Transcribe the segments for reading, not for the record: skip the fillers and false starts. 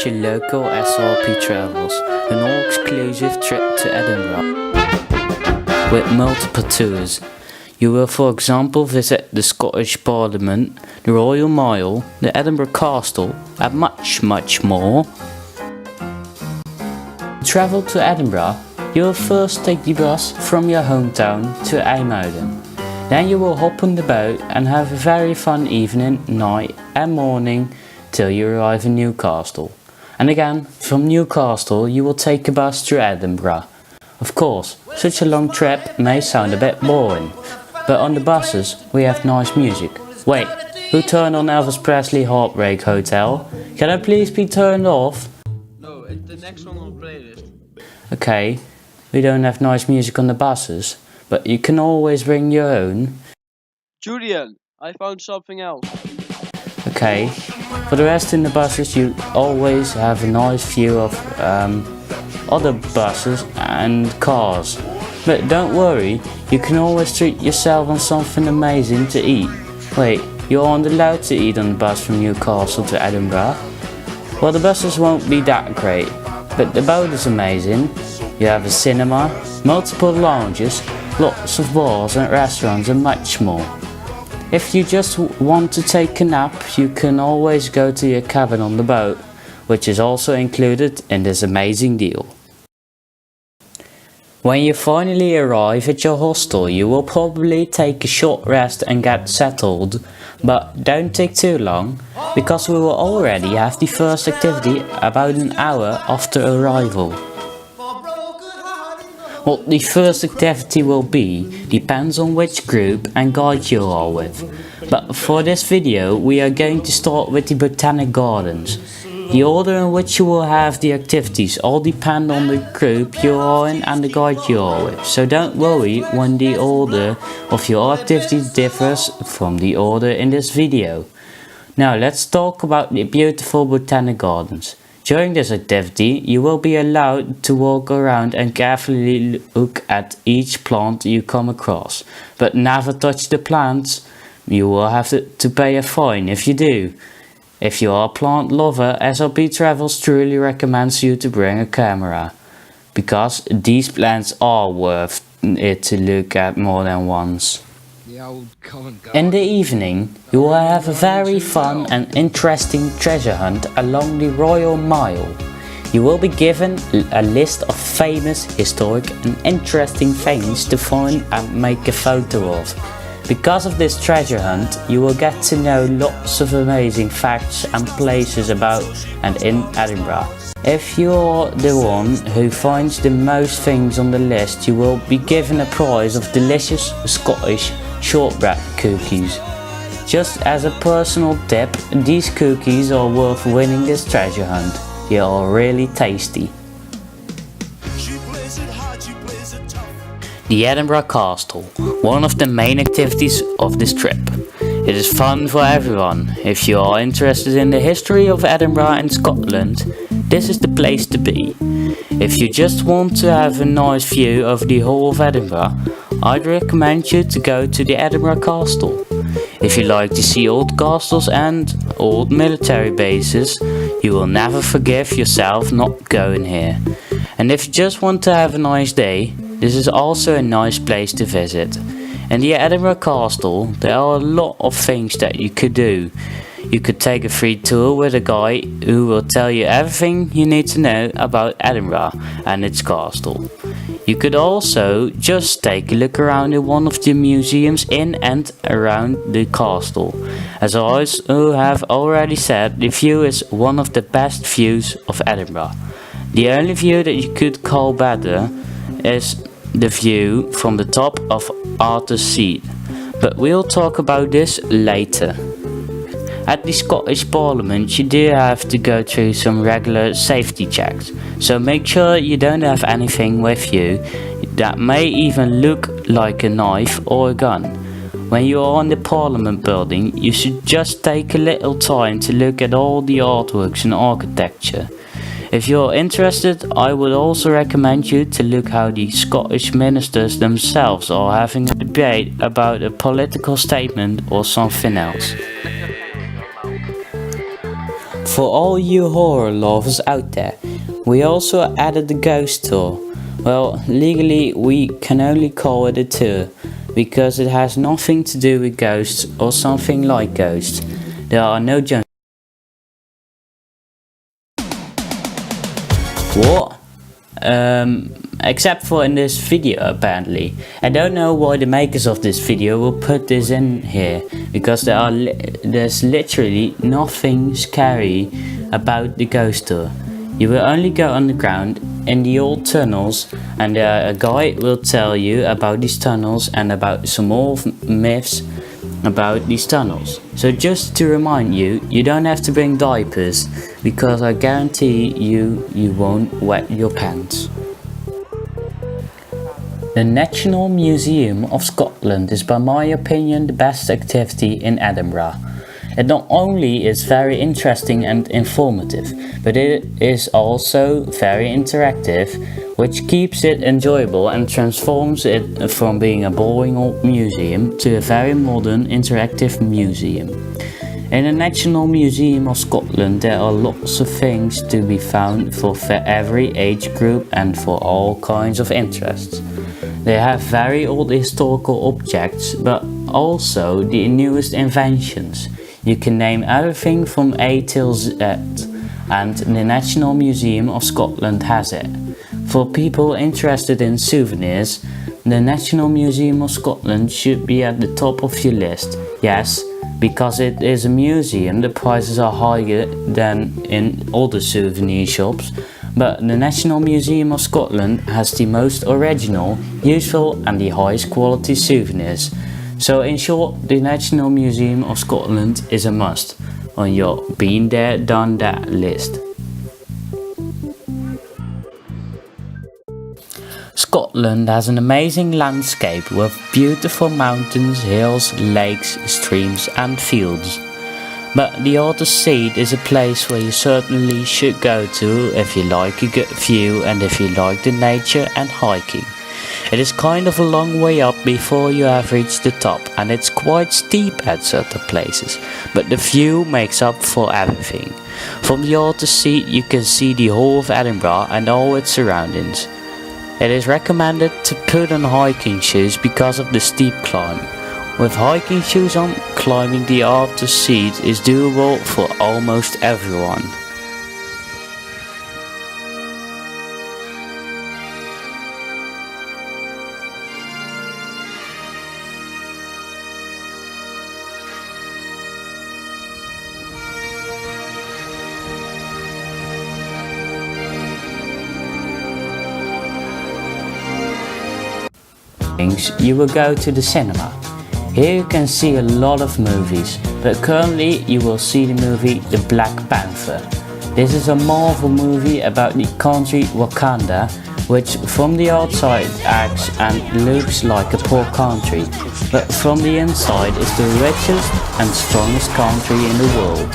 start your local R.O.C travels, an all-exclusive trip to Edinburgh with multiple tours. You will, for example, visit the Scottish Parliament, the Royal Mile, the Edinburgh Castle, and much more. To travel to Edinburgh, you will first take the bus from your hometown to IJmuiden. Then you will hop on the boat and have a very fun evening, night and morning till you arrive in Newcastle. And again, from Newcastle you will take a bus to Edinburgh. Of course, such a long trip may sound a bit boring, but on the buses we have nice music. Wait, who turned on Elvis Presley Heartbreak Hotel? Can I please be turned off? No, it's the next song on the playlist. Okay, we don't have nice music on the buses, but you can always bring your own. Julian, I found something else. Okay, for the rest in the buses you always have a nice view of other buses and cars. But don't worry, you can always treat yourself on something amazing to eat. Wait, you aren't allowed to eat on the bus from Newcastle to Edinburgh? Well, the buses won't be that great, but the boat is amazing. You have a cinema, multiple lounges, lots of bars and restaurants and much more. If you just want to take a nap, you can always go to your cabin on the boat, which is also included in this amazing deal. When you finally arrive at your hostel, you will probably take a short rest and get settled, but don't take too long, because we will already have the first activity about an hour after arrival. What the first activity will be depends on which group and guide you are with, but for this video we are going to start with the Botanic Gardens. The order in which you will have the activities all depend on the group you are in and the guide you are with, so don't worry when the order of your activities differs from the order in this video. Now let's talk about the beautiful Botanic Gardens. During this activity, you will be allowed to walk around and carefully look at each plant you come across, but never touch the plants. You will have to pay a fine if you do. If you are a plant lover, R.O.C Travels truly recommends you to bring a camera, because these plants are worth it to look at more than once. In the evening, you will have a very fun and interesting treasure hunt along the Royal Mile. You will be given a list of famous, historic and interesting things to find and make a photo of. Because of this treasure hunt, you will get to know lots of amazing facts and places about and in Edinburgh. If you are the one who finds the most things on the list, you will be given a prize of delicious Scottish shortbread cookies. Just as a personal tip, these cookies are worth winning this treasure hunt. They are really tasty. The Edinburgh Castle, one of the main activities of this trip. It is fun for everyone. If you are interested in the history of Edinburgh and Scotland, this is the place to be. If you just want to have a nice view of the whole of Edinburgh, I'd recommend you to go to the Edinburgh Castle. If you like to see old castles and old military bases, you will never forgive yourself not going here. And if you just want to have a nice day, this is also a nice place to visit. In the Edinburgh Castle, there are a lot of things that you could do. You could take a free tour with a guy who will tell you everything you need to know about Edinburgh and its castle. You could also just take a look around in one of the museums in and around the castle. As I have already said, the view is one of the best views of Edinburgh. The only view that you could call better is the view from the top of R.O.C, but we'll talk about this later. At the Scottish Parliament you do have to go through some regular safety checks, so make sure you don't have anything with you that may even look like a knife or a gun. When you are in the Parliament building, you should just take a little time to look at all the artworks and architecture. If you're interested, I would also recommend you to look how the Scottish ministers themselves are having a debate about a political statement or something else. For all you horror lovers out there, we also added the ghost tour. Well, legally we can only call it a tour, because it has nothing to do with ghosts or something like ghosts. There are no jump. What? Except for in this video apparently. I don't know why the makers of this video will put this in here, because there's literally nothing scary about the ghost tour. You will only go underground in the old tunnels, and a guide will tell you about these tunnels and about some old myths about these tunnels. So just to remind you, you don't have to bring diapers, because I guarantee you won't wet your pants. The National Museum of Scotland is by my opinion the best activity in Edinburgh. It not only is very interesting and informative, but it is also very interactive, which keeps it enjoyable and transforms it from being a boring old museum to a very modern interactive museum. In the National Museum of Scotland there are lots of things to be found for every age group and for all kinds of interests. They have very old historical objects, but also the newest inventions. You can name everything from A till Z, and the National Museum of Scotland has it. For people interested in souvenirs, the National Museum of Scotland should be at the top of your list. Yes, because it is a museum, the prices are higher than in other souvenir shops, but the National Museum of Scotland has the most original, useful and the highest quality souvenirs. So in short, the National Museum of Scotland is a must on your been there done that list. Scotland has an amazing landscape with beautiful mountains, hills, lakes, streams and fields. But the R.O.C is a place where you certainly should go to if you like a good view and if you like the nature and hiking. It is kind of a long way up before you have reached the top, and it's quite steep at certain places, but the view makes up for everything. From the R.O.C you can see the whole of Edinburgh and all its surroundings. It is recommended to put on hiking shoes because of the steep climb. With hiking shoes on, climbing the R.O.C is doable for almost everyone. You will go to the cinema. Here you can see a lot of movies, but currently you will see the movie The Black Panther. This is a Marvel movie about the country Wakanda, which from the outside acts and looks like a poor country, but from the inside is the richest and strongest country in the world.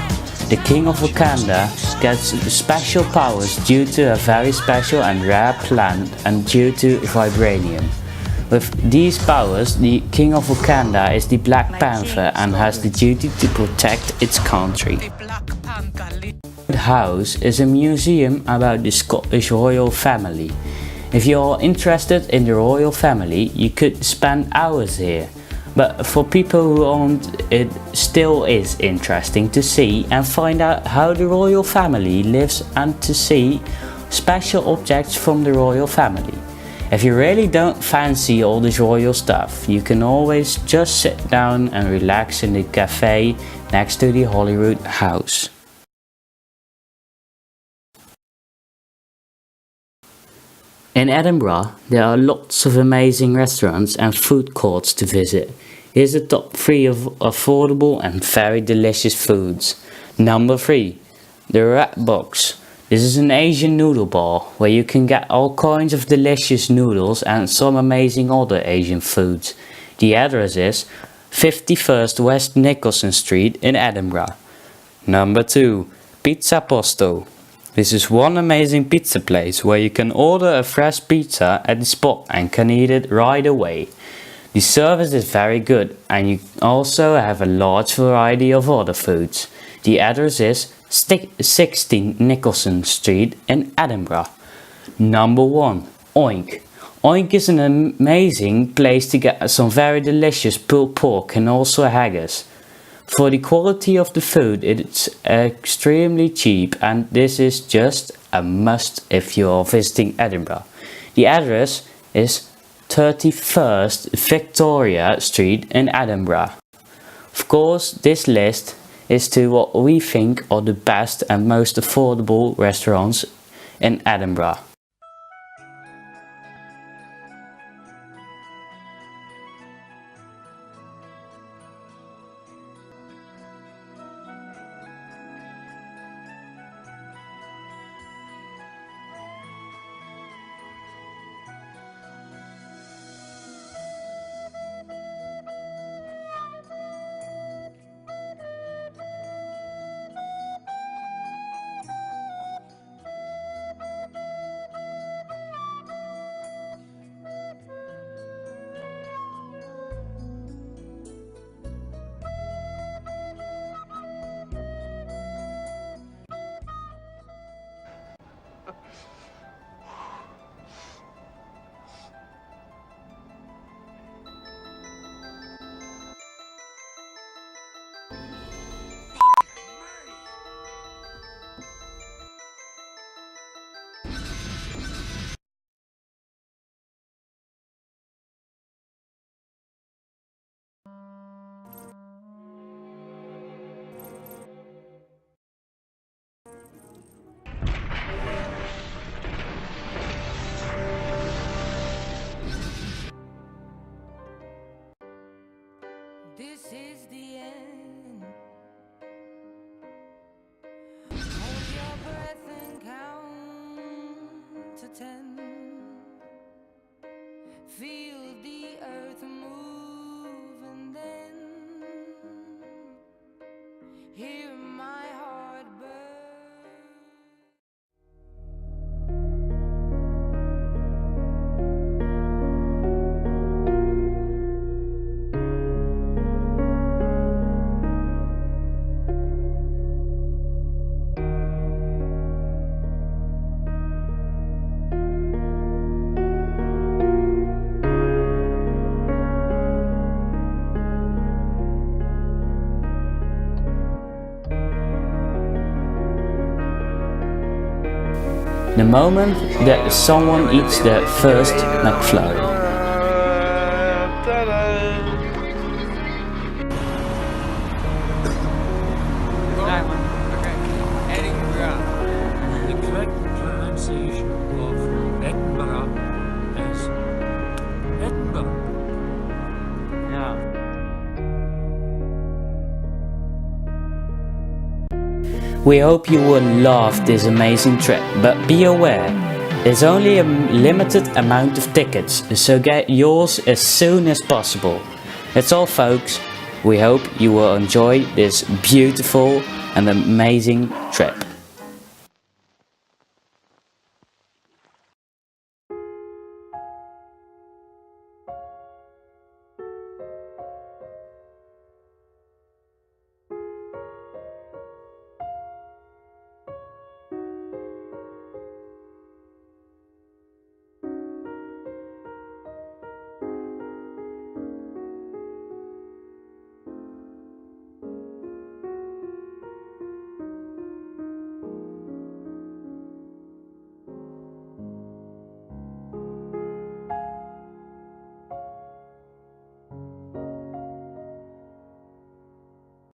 The King of Wakanda gets special powers due to a very special and rare plant and due to vibranium. With these powers, the King of Wakanda is the Black Panther and has the duty to protect its country. The house is a museum about the Scottish royal family. If you are interested in the royal family, you could spend hours here. But for people who aren't, it still is interesting to see and find out how the royal family lives and to see special objects from the royal family. If you really don't fancy all this royal stuff, you can always just sit down and relax in the cafe next to the Holyrood house. In Edinburgh, there are lots of amazing restaurants and food courts to visit. Here's the top 3 of affordable and very delicious foods. Number 3. The Red Box. This is an Asian noodle bar where you can get all kinds of delicious noodles and some amazing other Asian foods. The address is 51st West Nicholson Street in Edinburgh. Number 2. Pizza Posto. This is one amazing pizza place where you can order a fresh pizza at the spot and can eat it right away. The service is very good and you also have a large variety of other foods. The address is 16 Nicholson Street in Edinburgh. Number 1. Oink. Oink is an amazing place to get some very delicious pulled pork and also haggis. For the quality of the food, it's extremely cheap, and this is just a must if you are visiting Edinburgh. The address is 31st Victoria Street in Edinburgh. Of course, this list is to what we think are the best and most affordable restaurants in Edinburgh. This is the end. Hold your breath and count to 10. Feel the earth move and then hear my heart burn. The moment that someone eats their first McFlurry. Edinburgh. The correct pronunciation of Edinburgh is Edinburgh. Yeah. We hope you will love this amazing trip, but be aware, there's only a limited amount of tickets, so get yours as soon as possible. That's all folks, we hope you will enjoy this beautiful and amazing trip.